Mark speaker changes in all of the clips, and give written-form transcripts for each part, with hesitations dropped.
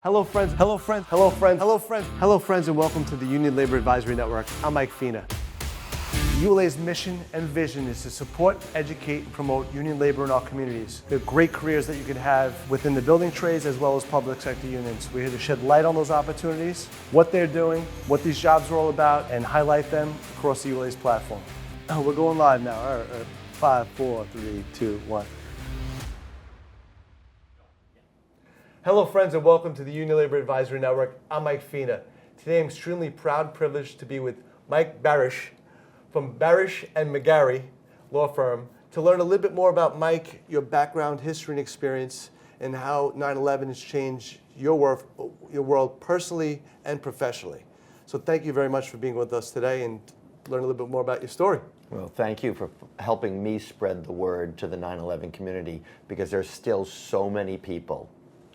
Speaker 1: Hello friends, hello friends, hello friends, hello friends, hello friends, and welcome to the Union Labor Advisory Network. I'm Mike Fina. ULA's mission and vision is to support, educate, and promote union labor in our communities. There are great careers that you can have within the building trades as well as public sector unions. We're here to shed light on those opportunities, what they're doing, what these jobs are all about, and highlight them across the ULA's platform. Oh, we're going live now. All right, 5, 4, 3, 2, 1. Hello friends and welcome to the Union Labor Advisory Network. I'm Mike Fina. Today I'm extremely proud and privileged to be with Mike Barasch from Barasch McGarry law firm to learn a little bit more about Mike, your background, history, and experience, and how 9/11 has changed your world personally and professionally. So thank you very much for being with us today and learn a little bit more about your story.
Speaker 2: Well, thank you for helping me spread the word to the 9/11 community, because there's still so many people,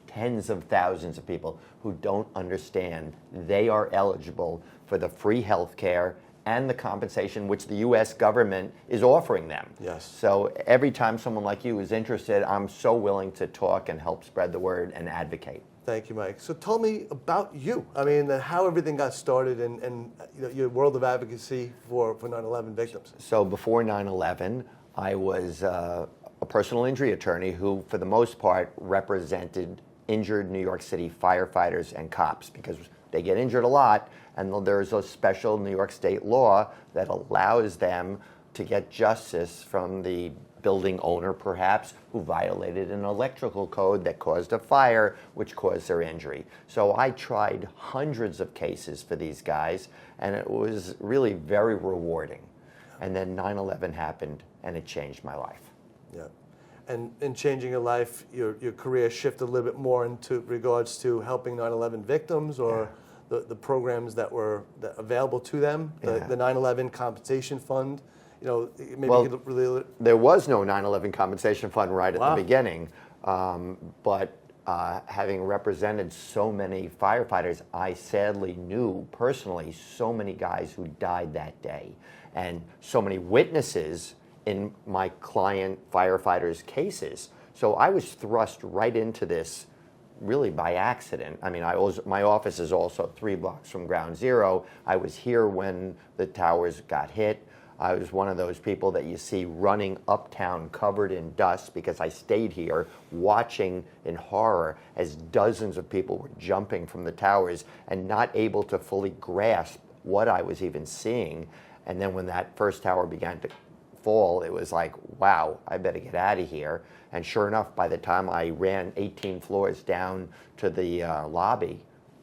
Speaker 2: tens of thousands of people, who don't understand they are eligible for the free health care and the compensation which the U.S. government is offering them.
Speaker 1: Yes.
Speaker 2: So every time someone like you is interested, I'm so willing to talk and help spread the word and advocate.
Speaker 1: Thank you, Mike. So tell me about you. I mean, how everything got started and your world of advocacy for 9/11 victims.
Speaker 2: So before 9/11, I was a personal injury attorney who, for the most part, represented injured New York City firefighters and cops, because they get injured a lot, and there's a special New York State law that allows them to get justice from the building owner, perhaps, who violated an electrical code that caused a fire, which caused their injury. So I tried hundreds of cases for these guys, and it was really very rewarding. And then 9/11 happened, and it changed my life.
Speaker 1: Yeah. And in changing your life, your career shifted a little bit more into regards to helping 9/11 victims, or the programs that were available to them, the 9/11 compensation fund. You know, maybe you could really.
Speaker 2: There was no 9/11 compensation fund right at the beginning, but having represented so many firefighters, I sadly knew personally so many guys who died that day, and so many witnesses in my client firefighters' cases. So I was thrust right into this really by accident. I mean, my office is also 3 blocks from Ground Zero. I was here when the towers got hit. I was one of those people that you see running uptown covered in dust, because I stayed here watching in horror as dozens of people were jumping from the towers and not able to fully grasp what I was even seeing. And then when that first tower began to fall, it was like, wow, I better get out of here. And sure enough, by the time I ran 18 floors down to the lobby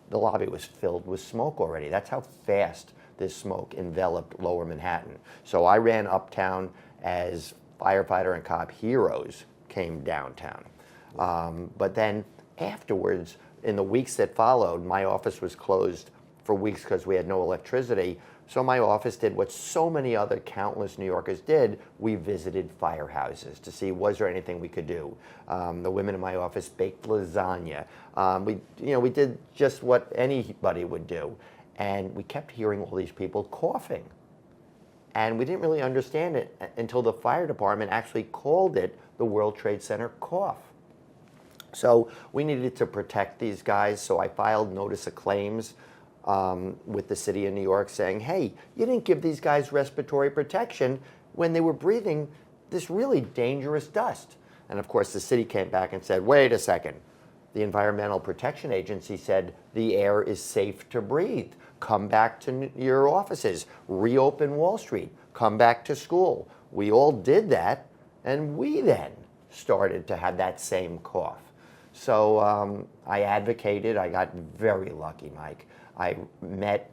Speaker 2: was filled with smoke already. That's how fast this smoke enveloped lower Manhattan. So I ran uptown as firefighter and cop heroes came downtown. But then afterwards, in the weeks that followed, my office was closed for weeks because we had no electricity. So my office did what so many other countless New Yorkers did. We visited firehouses to see, was there anything we could do. The women in my office baked lasagna. We did just what anybody would do. And we kept hearing all these people coughing. And we didn't really understand it until the fire department actually called it the World Trade Center cough. So we needed to protect these guys, so I filed notice of claims with the city of New York saying, hey, you didn't give these guys respiratory protection when they were breathing this really dangerous dust. And of course the city came back and said, wait a second. The Environmental Protection Agency said the air is safe to breathe. Come back to your offices. Reopen Wall Street. Come back to school. We all did that, and we then started to have that same cough. So I advocated. I got very lucky, Mike. I met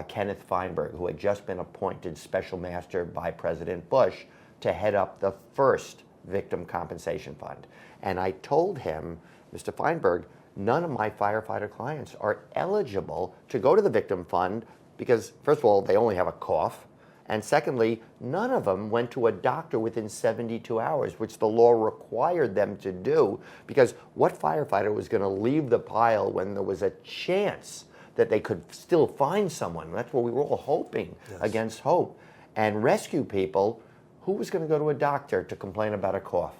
Speaker 2: Kenneth Feinberg, who had just been appointed special master by President Bush to head up the first victim compensation fund. And I told him, Mr. Feinberg, none of my firefighter clients are eligible to go to the victim fund because, first of all, they only have a cough. And secondly, none of them went to a doctor within 72 hours, which the law required them to do, because what firefighter was going to leave the pile when there was a chance that they could still find someone? That's what we were all hoping against hope. And rescue people, who was going to go to a doctor to complain about a cough?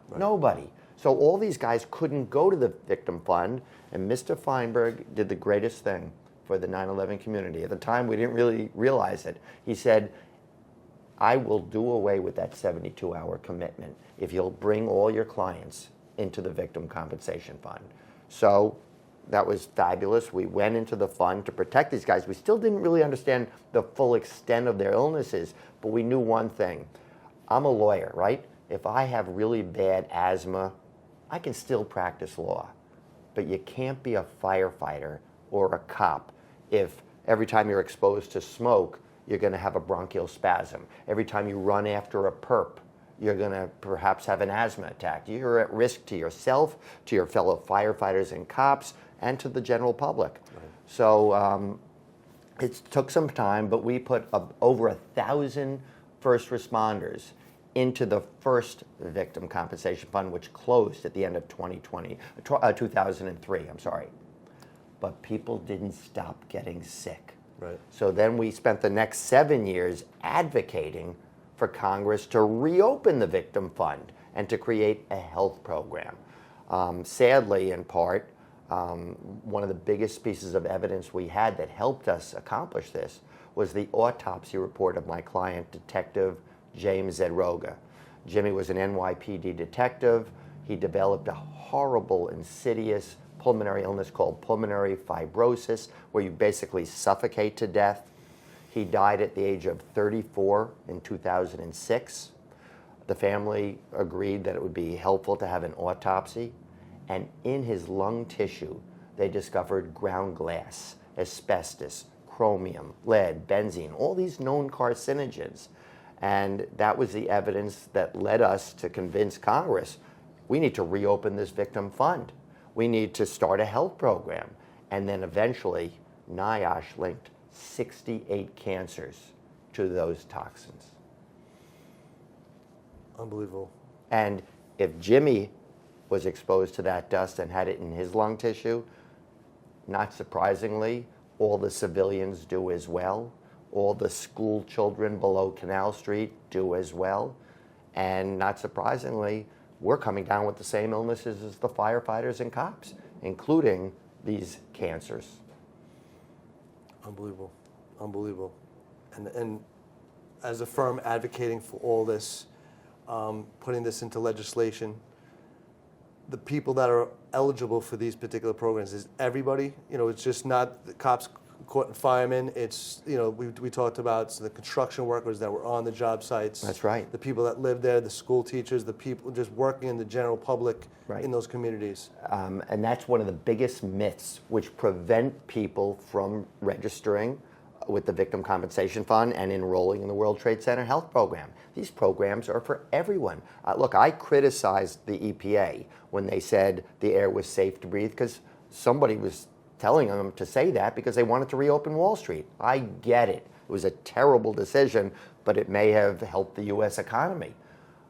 Speaker 2: Right. Nobody. So all these guys couldn't go to the victim fund, and Mr. Feinberg did the greatest thing for the 9/11 community. At the time, we didn't really realize it. He said, I will do away with that 72-hour commitment if you'll bring all your clients into the victim compensation fund. So that was fabulous. We went into the fund to protect these guys. We still didn't really understand the full extent of their illnesses, but we knew one thing. I'm a lawyer, right? If I have really bad asthma, I can still practice law. But you can't be a firefighter or a cop if every time you're exposed to smoke, you're going to have a bronchial spasm. Every time you run after a perp, you're going to perhaps have an asthma attack. You're at risk to yourself, to your fellow firefighters and cops, and to the general public. Right. So it took some time, but we put over 1,000 first responders into the first victim compensation fund, which closed at the end of 2003, I'm sorry. But people didn't stop getting sick.
Speaker 1: Right.
Speaker 2: So then we spent the next 7 years advocating for Congress to reopen the victim fund and to create a health program. Sadly, in part, one of the biggest pieces of evidence we had that helped us accomplish this was the autopsy report of my client, Detective James Zedroga. Jimmy was an NYPD detective. He developed a horrible, insidious pulmonary illness called pulmonary fibrosis, where you basically suffocate to death. He died at the age of 34 in 2006. The family agreed that it would be helpful to have an autopsy, and in his lung tissue, they discovered ground glass, asbestos, chromium, lead, benzene, all these known carcinogens. And that was the evidence that led us to convince Congress, we need to reopen this victim fund. We need to start a health program. And then eventually, NIOSH linked 68 cancers to those toxins.
Speaker 1: Unbelievable.
Speaker 2: And if Jimmy was exposed to that dust and had it in his lung tissue, not surprisingly, all the civilians do as well. All the school children below Canal Street do as well. And not surprisingly, we're coming down with the same illnesses as the firefighters and cops, including these cancers.
Speaker 1: Unbelievable. Unbelievable. And as a firm advocating for all this, putting this into legislation, the people that are eligible for these particular programs is everybody. It's just not the cops, court, and firemen. It's, we talked about the construction workers that were on the job sites.
Speaker 2: That's right.
Speaker 1: The people that live there, the school teachers, the people just working in the general public in those communities.
Speaker 2: And that's one of the biggest myths which prevent people from registering with the Victim Compensation Fund and enrolling in the World Trade Center Health Program. These programs are for everyone. Look, I criticized the EPA when they said the air was safe to breathe because somebody was telling them to say that because they wanted to reopen Wall Street. I get it. It was a terrible decision, but it may have helped the U.S. economy.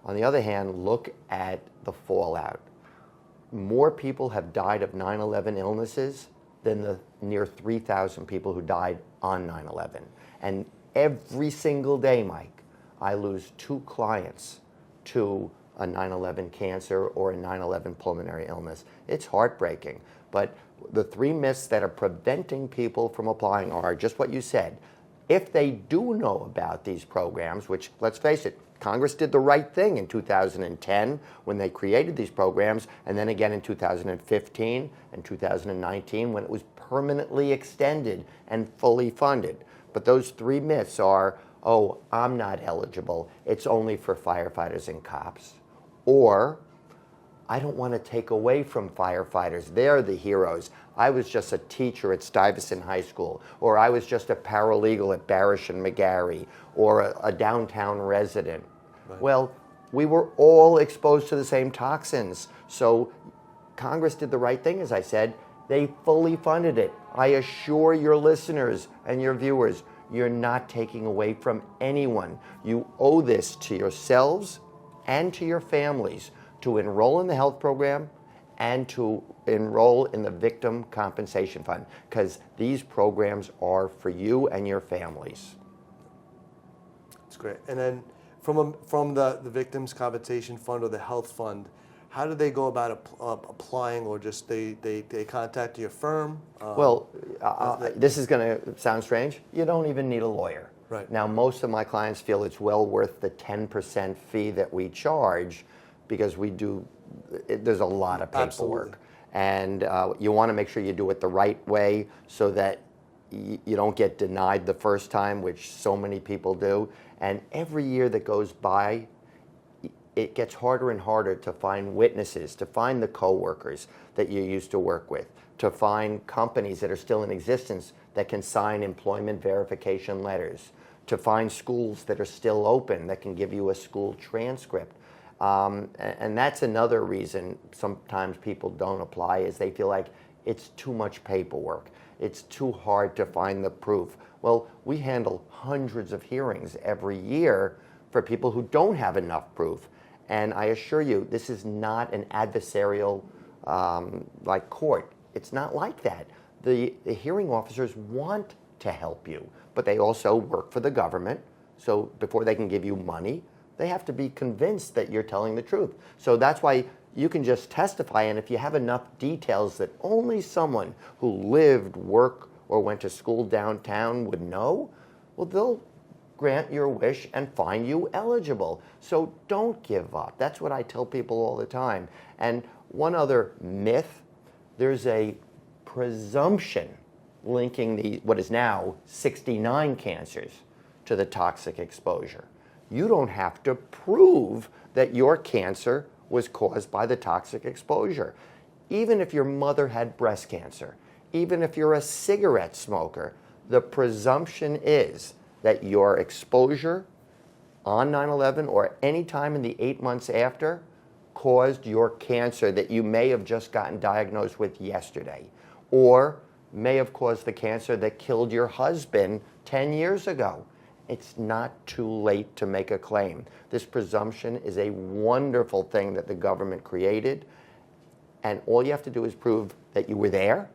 Speaker 2: On the other hand, look at the fallout. More people have died of 9/11 illnesses than the near 3,000 people who died on 9/11. And every single day, Mike, I lose 2 clients to a 9/11 cancer or a 9/11 pulmonary illness. It's heartbreaking. But the 3 myths that are preventing people from applying are just what you said. If they do know about these programs, which, let's face it, Congress did the right thing in 2010 when they created these programs, and then again in 2015 and 2019 when it was permanently extended and fully funded. But those 3 myths are, oh, I'm not eligible, it's only for firefighters and cops. Or, I don't want to take away from firefighters. They're the heroes. I was just a teacher at Stuyvesant High School, or I was just a paralegal at Barasch McGarry, or a downtown resident. Right. Well, we were all exposed to the same toxins. So Congress did the right thing, as I said. They fully funded it. I assure your listeners and your viewers, you're not taking away from anyone. You owe this to yourselves and to your families to enroll in the health program and to enroll in the Victim Compensation Fund, because these programs are for you and your families.
Speaker 1: That's great. And then from the Victims Compensation Fund or the Health Fund, how do they go about applying, or just they contact your firm?
Speaker 2: This is going to sound strange. You don't even need a lawyer.
Speaker 1: Right.
Speaker 2: Now, most of my clients feel it's well worth the 10% fee that we charge, because there's a lot of paperwork.
Speaker 1: Absolutely.
Speaker 2: And you want to make sure you do it the right way, so that you don't get denied the first time, which so many people do. And every year that goes by, it gets harder and harder to find witnesses, to find the coworkers that you used to work with, to find companies that are still in existence that can sign employment verification letters, to find schools that are still open that can give you a school transcript. And that's another reason sometimes people don't apply, is they feel like it's too much paperwork. It's too hard to find the proof. Well, we handle hundreds of hearings every year for people who don't have enough proof. And I assure you, this is not an adversarial like court. It's not like that. The hearing officers want to help you, but they also work for the government. So before they can give you money, they have to be convinced that you're telling the truth. So that's why you can just testify, and if you have enough details that only someone who lived, worked, or went to school downtown would know, well, they'll grant your wish and find you eligible. So don't give up. That's what I tell people all the time. And one other myth, there's a presumption linking what is now 69 cancers to the toxic exposure. You don't have to prove that your cancer was caused by the toxic exposure. Even if your mother had breast cancer, even if you're a cigarette smoker, the presumption is that your exposure on 9/11 or any time in the 8 months after caused your cancer that you may have just gotten diagnosed with yesterday, or may have caused the cancer that killed your husband 10 years ago. It's not too late to make a claim. This presumption is a wonderful thing that the government created, and all you have to do is prove that you were there,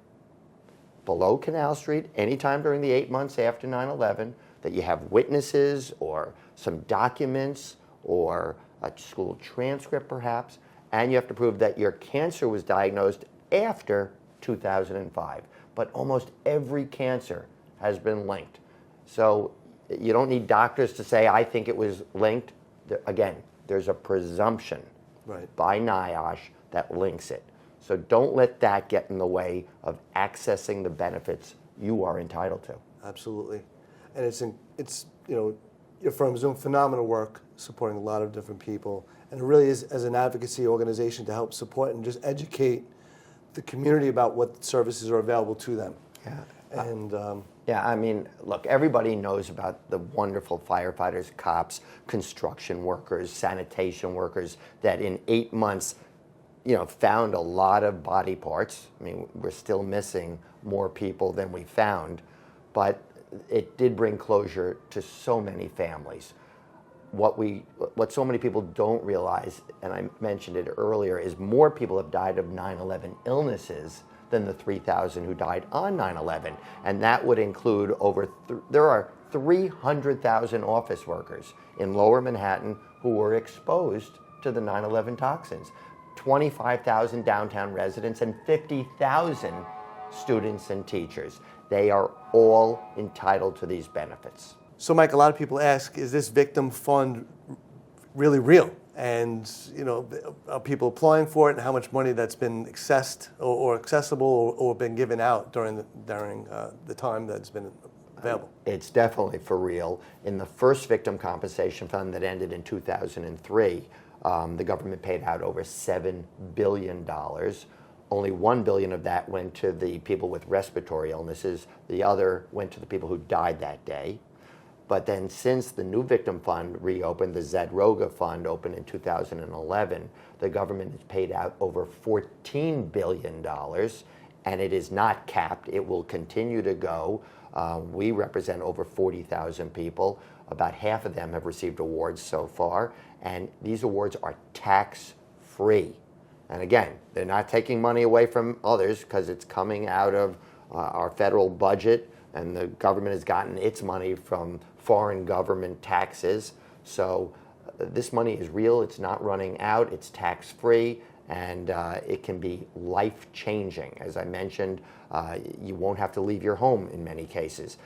Speaker 2: below Canal Street, anytime during the 8 months after 9/11, that you have witnesses or some documents or a school transcript perhaps, and you have to prove that your cancer was diagnosed after 2005. But almost every cancer has been linked. So you don't need doctors to say, I think it was linked. Again, there's a presumption by NIOSH that links it. So don't let that get in the way of accessing the benefits you are entitled to.
Speaker 1: Absolutely. And it's your firm's doing phenomenal work supporting a lot of different people, and it really is as an advocacy organization to help support and just educate the community about what services are available to them.
Speaker 2: Yeah.
Speaker 1: And
Speaker 2: yeah, I mean, look, everybody knows about the wonderful firefighters, cops, construction workers, sanitation workers that in 8 months, found a lot of body parts. I mean, we're still missing more people than we found, but it did bring closure to so many families. What so many people don't realize, and I mentioned it earlier, is more people have died of 9/11 illnesses than the 3,000 who died on 9/11. And that would include there are 300,000 office workers in Lower Manhattan who were exposed to the 9/11 toxins, 25,000 downtown residents, and 50,000 students and teachers. They are all entitled to these benefits.
Speaker 1: so, Mike, a lot of people ask, is this victim fund really real? And are people applying for it, and how much money that's been accessed or accessible or been given out during the time that's been available?
Speaker 2: It's definitely for real. In the first victim compensation fund that ended in 2003, the government paid out over $7 billion. Only $1 billion of that went to the people with respiratory illnesses. The other went to the people who died that day. But then since the new victim fund reopened, the ZEDROGA fund opened in 2011, the government has paid out over $14 billion, and it is not capped. It will continue to go. We represent over 40,000 people. About half of them have received awards so far, and these awards are tax-free. And again, they're not taking money away from others because it's coming out of our federal budget, and the government has gotten its money from foreign government taxes. So this money is real, it's not running out, it's tax-free, And it can be life-changing. As I mentioned, you won't have to leave your home in many cases.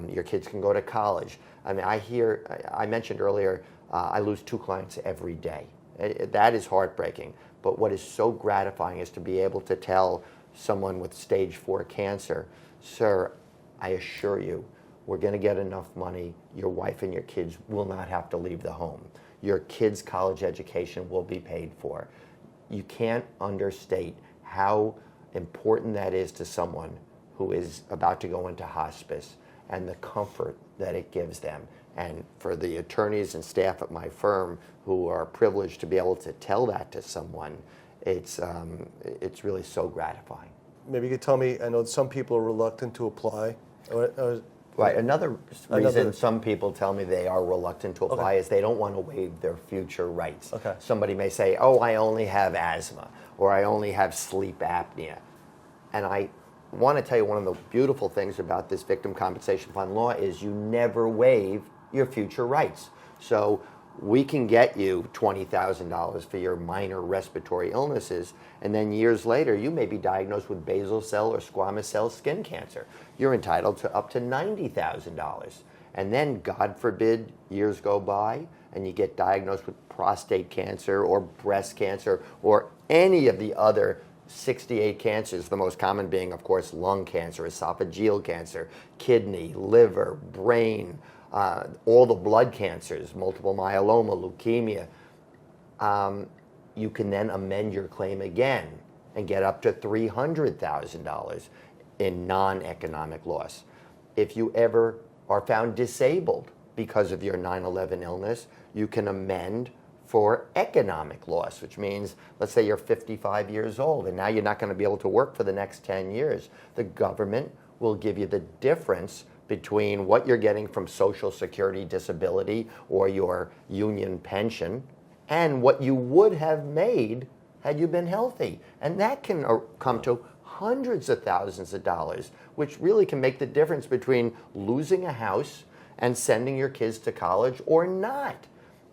Speaker 2: Your kids can go to college. I mean, I mentioned earlier, I lose 2 clients every day. That is heartbreaking. But what is so gratifying is to be able to tell someone with stage 4 cancer, sir, I assure you, we're going to get enough money. Your wife and your kids will not have to leave the home. Your kids' college education will be paid for. You can't understate how important that is to someone who is about to go into hospice and the comfort that it gives them. And for the attorneys and staff at my firm who are privileged to be able to tell that to someone, it's really so gratifying.
Speaker 1: Maybe you could tell me, I know some people are reluctant to apply.
Speaker 2: Right. Another reason some people tell me they are reluctant to apply is they don't want to waive their future rights.
Speaker 1: Okay.
Speaker 2: Somebody may say, oh, I only have asthma, or I only have sleep apnea. And I want to tell you, one of the beautiful things about this Victim Compensation Fund law is you never waive your future rights. So we can get you $20,000 for your minor respiratory illnesses, and then years later you may be diagnosed with basal cell or squamous cell skin cancer. You're entitled to up to $90,000. And then, God forbid, years go by and you get diagnosed with prostate cancer or breast cancer or any of the other 68 cancers, the most common being, of course, lung cancer, esophageal cancer, kidney, liver, brain, all the blood cancers, multiple myeloma, leukemia. You can then amend your claim again and get up to $300,000 in non-economic loss. If you ever are found disabled because of your 9/11 illness, you can amend for economic loss, which means, let's say you're 55 years old and now you're not going to be able to work for the next 10 years. The government will give you the difference between what you're getting from Social Security disability or your union pension and what you would have made had you been healthy. And that can come to hundreds of thousands of dollars, which really can make the difference between losing a house and sending your kids to college or not.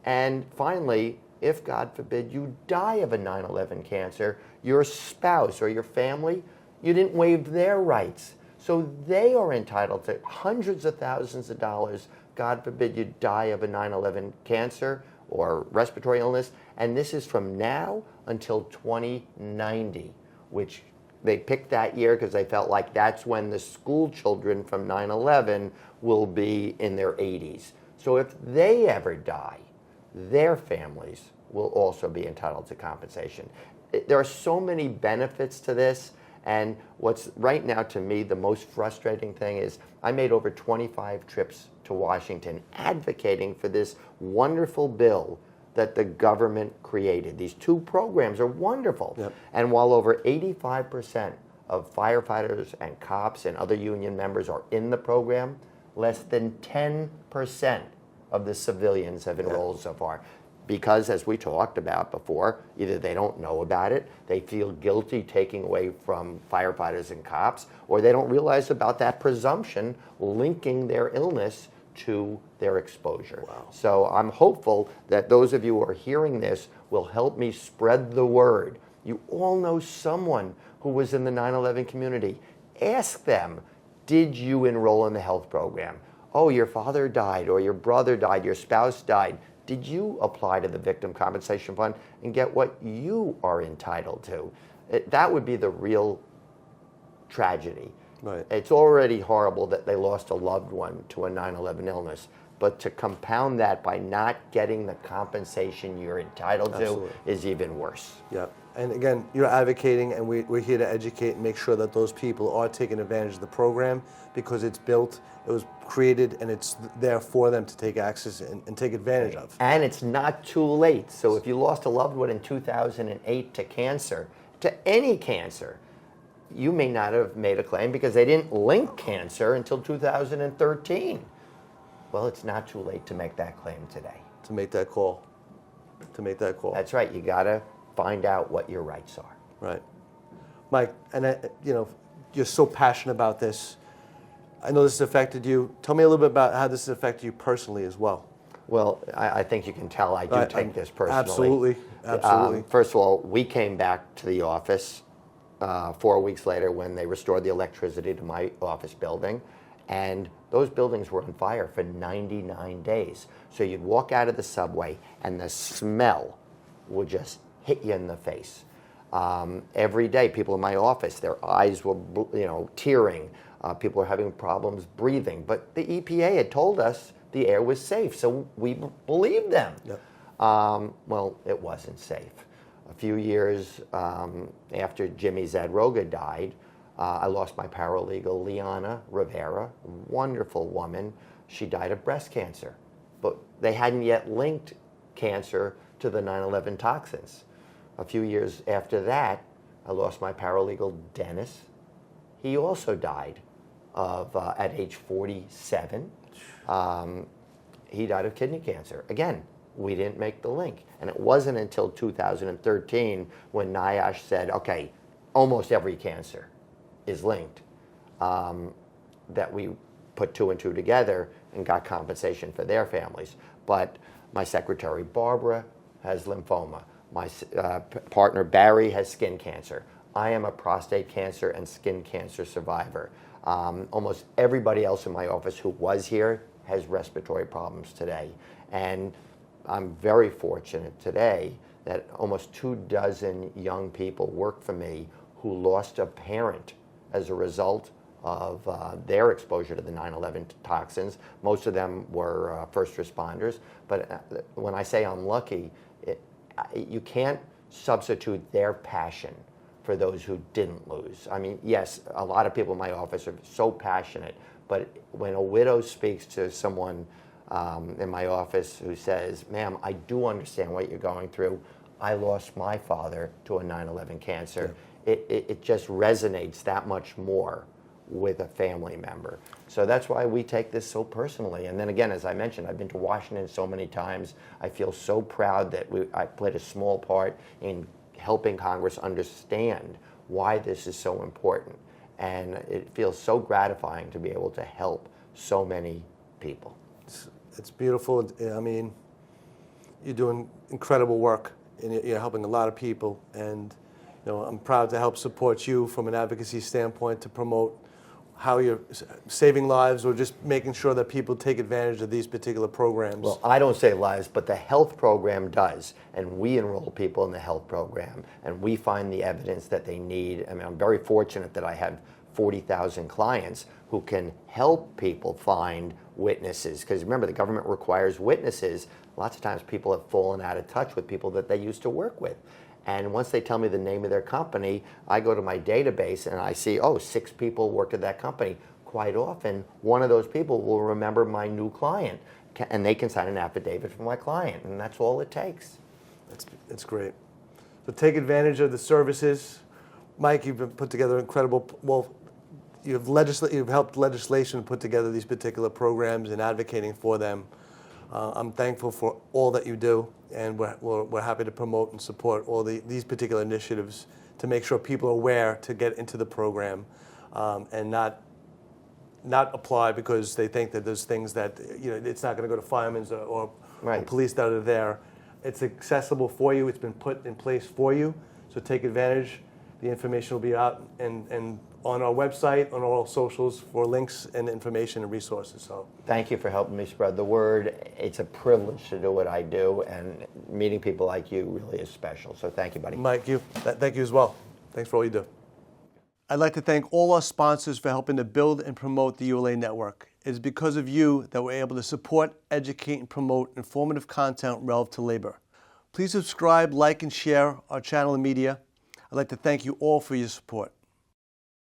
Speaker 2: And finally, if God forbid you die of a 9/11 cancer, your spouse or your family, you didn't waive their rights. So they are entitled to hundreds of thousands of dollars. God forbid you die of a 9/11 cancer or respiratory illness. And this is from now until 2090, which they picked that year because they felt like that's when the school children from 9/11 will be in their 80s. So if they ever die, their families will also be entitled to compensation. There are so many benefits to this. And what's right now to me the most frustrating thing is I made over 25 trips to Washington advocating for this wonderful bill that the government created. These 2 programs are wonderful. Yep. And while over 85% of firefighters and cops and other union members are in the program, less than 10% of the civilians have enrolled so far. Because, as we talked about before, either they don't know about it, they feel guilty taking away from firefighters and cops, or they don't realize about that presumption linking their illness to their exposure. Wow. So I'm hopeful that those of you who are hearing this will help me spread the word. You all know someone who was in the 9/11 community. Ask them, did you enroll in the health program? Oh, your father died, or your brother died, your spouse died. Did you apply to the Victim Compensation Fund and get what you are entitled to? That would be the real tragedy. Right. It's already horrible that they lost a loved one to a 9/11 illness, but to compound that by not getting the compensation you're entitled to is even worse.
Speaker 1: Yeah. And again, you're advocating, and we're here to educate and make sure that those people are taking advantage of the program because it's built, it was created, and it's there for them to take access and take advantage of.
Speaker 2: And it's not too late. So if you lost a loved one in 2008 to cancer, to any cancer, you may not have made a claim because they didn't link cancer until 2013. Well, it's not too late to make that claim today.
Speaker 1: To make that call.
Speaker 2: That's right. You got to find out what your rights are.
Speaker 1: Right. Mike, and you're so passionate about this. I know this has affected you. Tell me a little bit about how this has affected you personally as well.
Speaker 2: Well, I think you can tell I do take this personally.
Speaker 1: Absolutely. Absolutely.
Speaker 2: First of all, we came back to the office 4 weeks later when they restored the electricity to my office building, and those buildings were on fire for 99 days. So you'd walk out of the subway and the smell would just hit you in the face. Every day, people in my office, their eyes were, tearing. People were having problems breathing. But the EPA had told us the air was safe, so we believed them.
Speaker 1: Yep.
Speaker 2: Well, it wasn't safe. A few years after Jimmy Zadroga died, I lost my paralegal, Liana Rivera, wonderful woman. She died of breast cancer, but they hadn't yet linked cancer to the 9/11 toxins. A few years after that, I lost my paralegal, Dennis. He also died at age 47. He died of kidney cancer. Again, we didn't make the link. And it wasn't until 2013 when NIOSH said, okay, almost every cancer is linked, that we put 2 and 2 together and got compensation for their families. But my secretary, Barbara, has lymphoma. My partner, Barry, has skin cancer. I am a prostate cancer and skin cancer survivor. Almost everybody else in my office who was here has respiratory problems today. And I'm very fortunate today that almost 24 young people work for me who lost a parent as a result of their exposure to the 9/11 toxins. Most of them were first responders. But when I say I'm lucky, you can't substitute their passion for those who didn't lose. I mean, yes, a lot of people in my office are so passionate, but when a widow speaks to someone in my office who says, ma'am, I do understand what you're going through. I lost my father to a 9/11 cancer. Yeah. It just resonates that much more with a family member. So that's why we take this so personally. And then again, as I mentioned, I've been to Washington so many times. I feel so proud that I played a small part in helping Congress understand why this is so important. And it feels so gratifying to be able to help so many people.
Speaker 1: It's beautiful. I mean, you're doing incredible work, and you're helping a lot of people. And I'm proud to help support you from an advocacy standpoint to promote how you're saving lives or just making sure that people take advantage of these particular programs.
Speaker 2: Well, I don't save lives, but the health program does. And we enroll people in the health program, and we find the evidence that they need. I mean, I'm very fortunate that I have 40,000 clients who can help people find witnesses. Because remember, the government requires witnesses. Lots of times people have fallen out of touch with people that they used to work with. And once they tell me the name of their company, I go to my database and I see, 6 people work at that company. Quite often, one of those people will remember my new client, and they can sign an affidavit for my client, and that's all it takes.
Speaker 1: That's great. So take advantage of the services. Mike, you've put together you've helped legislation put together these particular programs and advocating for them. I'm thankful for all that you do, and we're happy to promote and support all these particular initiatives to make sure people are aware to get into the program and not apply because they think that there's things that it's not going to go to firemen's or police that are there. It's accessible for you. It's been put in place for you. So take advantage. The information will be out and on our website, on all socials for links and information and resources. So
Speaker 2: thank you for helping me spread the word. It's a privilege to do what I do, and meeting people like you really is special. So thank you, buddy.
Speaker 1: Mike, thank you as well. Thanks for all you do. I'd like to thank all our sponsors for helping to build and promote the ULA network. It is because of you that we're able to support, educate, and promote informative content relevant to labor. Please subscribe, like, and share our channel and media. I'd like to thank you all for your support.